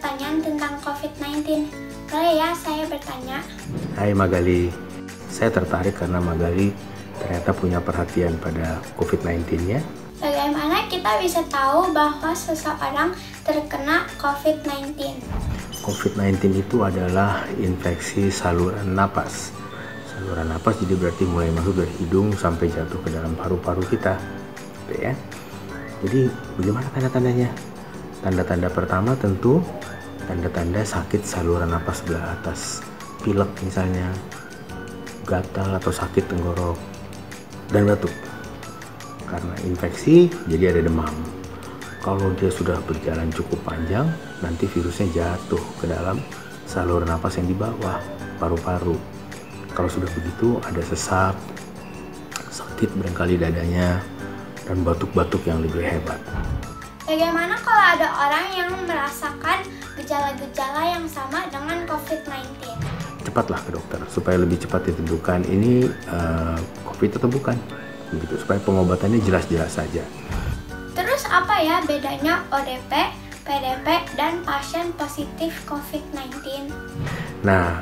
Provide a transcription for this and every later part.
pertanyaan tentang COVID-19. Boleh ya saya bertanya? Hai Magali, saya tertarik karena Magali ternyata punya perhatian pada COVID-19 ya. Bagaimana kita bisa tahu bahwa seseorang terkena COVID-19? COVID-19 itu adalah infeksi saluran napas. Saluran napas jadi berarti mulai masuk dari hidung sampai jatuh ke dalam paru-paru kita. Oke ya. Jadi bagaimana tanda-tandanya? Tanda-tanda pertama tentu tanda-tanda sakit saluran napas sebelah atas, pilek misalnya, gatal atau sakit tenggorok, dan batuk. Karena infeksi jadi ada demam. Kalau dia sudah berjalan cukup panjang, nanti virusnya jatuh ke dalam saluran napas yang di bawah, paru-paru. Kalau sudah begitu ada sesak, sakit barangkali dadanya, dan batuk-batuk yang lebih hebat. Bagaimana kalau ada orang yang merasakan gejala-gejala yang sama dengan COVID-19? Cepatlah ke dokter supaya lebih cepat ditentukan ini COVID atau bukan, begitu supaya pengobatannya jelas-jelas saja. Terus apa ya bedanya ODP, PDP, dan pasien positif COVID-19? Nah,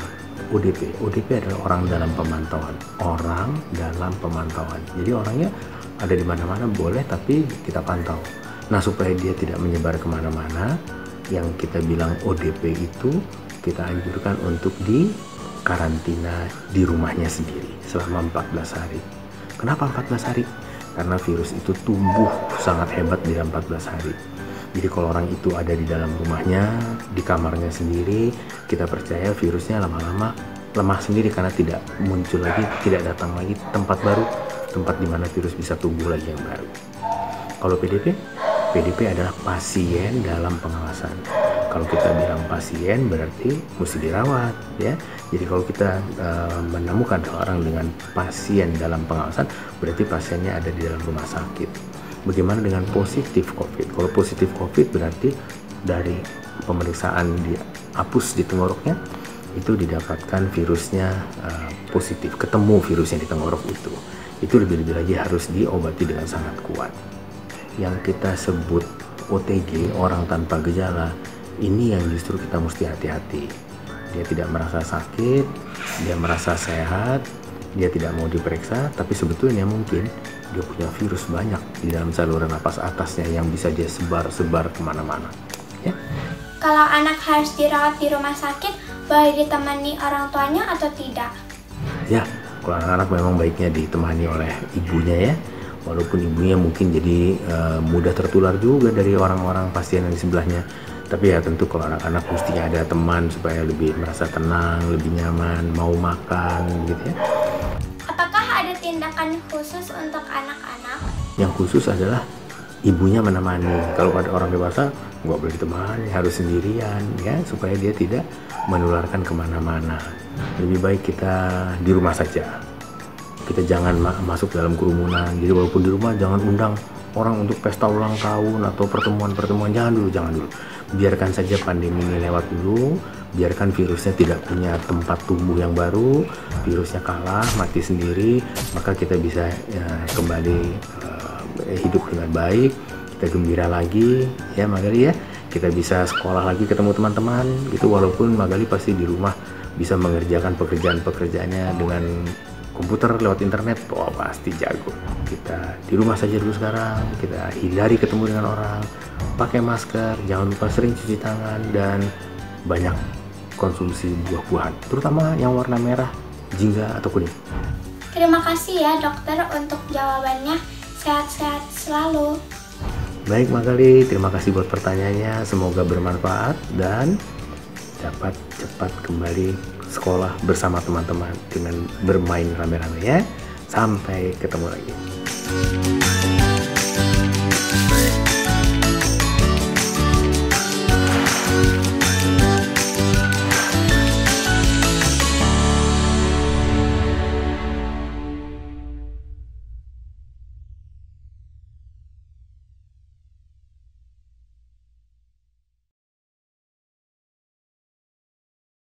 ODP adalah orang dalam pemantauan. Orang dalam pemantauan. Jadi orangnya ada di mana-mana boleh, tapi kita pantau. Nah, supaya dia tidak menyebar kemana-mana, yang kita bilang ODP itu kita anjurkan untuk di karantina di rumahnya sendiri selama 14 hari. Kenapa 14 hari? Karena virus itu tumbuh sangat hebat di dalam 14 hari. Jadi kalau orang itu ada di dalam rumahnya, di kamarnya sendiri, kita percaya virusnya lama-lama lemah sendiri karena tidak muncul lagi, tidak datang lagi tempat baru, tempat di mana virus bisa tumbuh lagi yang baru. Kalau PDP adalah pasien dalam pengawasan. Kalau kita bilang pasien berarti mesti dirawat ya. Jadi kalau kita menemukan orang dengan pasien dalam pengawasan, berarti pasiennya ada di dalam rumah sakit. Bagaimana dengan positif COVID? Kalau positif COVID berarti dari pemeriksaan dihapus di tenggoroknya, itu didapatkan virusnya positif, ketemu virusnya di tenggorok itu. Itu lebih-lebih lagi harus diobati dengan sangat kuat. Yang kita sebut OTG, orang tanpa gejala, ini yang justru kita mesti hati-hati. Dia tidak merasa sakit, dia merasa sehat, dia tidak mau diperiksa, tapi sebetulnya mungkin dia punya virus banyak di dalam saluran napas atasnya yang bisa dia sebar-sebar kemana-mana. Ya. Kalau anak harus dirawat di rumah sakit, boleh ditemani orang tuanya atau tidak? Ya, kalau anak-anak memang baiknya ditemani oleh ibunya ya. Walaupun ibunya mungkin jadi mudah tertular juga dari orang-orang pasien yang di sebelahnya. Tapi ya tentu kalau anak-anak mestinya ada teman supaya lebih merasa tenang, lebih nyaman, mau makan gitu ya. Apakah ada tindakan khusus untuk anak-anak? Yang khusus adalah ibunya menemani. Kalau pada orang dewasa nggak boleh ditemani, harus sendirian ya, supaya dia tidak menularkan kemana-mana. Lebih baik kita di rumah saja. Kita jangan masuk dalam kerumunan. Jadi walaupun di rumah jangan undang orang untuk pesta ulang tahun atau pertemuan-pertemuan, jangan dulu. Biarkan saja pandemi ini lewat dulu, biarkan virusnya tidak punya tempat tumbuh yang baru, virusnya kalah, mati sendiri, maka kita bisa kembali hidup dengan baik, kita gembira lagi ya Magali ya, kita bisa sekolah lagi, ketemu teman-teman gitu, walaupun Magali pasti di rumah bisa mengerjakan pekerjaan-pekerjaannya dengan komputer lewat internet, oh pasti jago. Kita di rumah saja dulu sekarang, kita hindari ketemu dengan orang, pakai masker, jangan lupa sering cuci tangan, dan banyak konsumsi buah-buahan, terutama yang warna merah, jingga atau kuning. Terima kasih ya dokter untuk jawabannya, sehat-sehat selalu. Baik Magali, terima kasih buat pertanyaannya, semoga bermanfaat dan dapat cepat kembali sekolah bersama teman-teman dengan bermain rame-rame ya. Sampai ketemu lagi.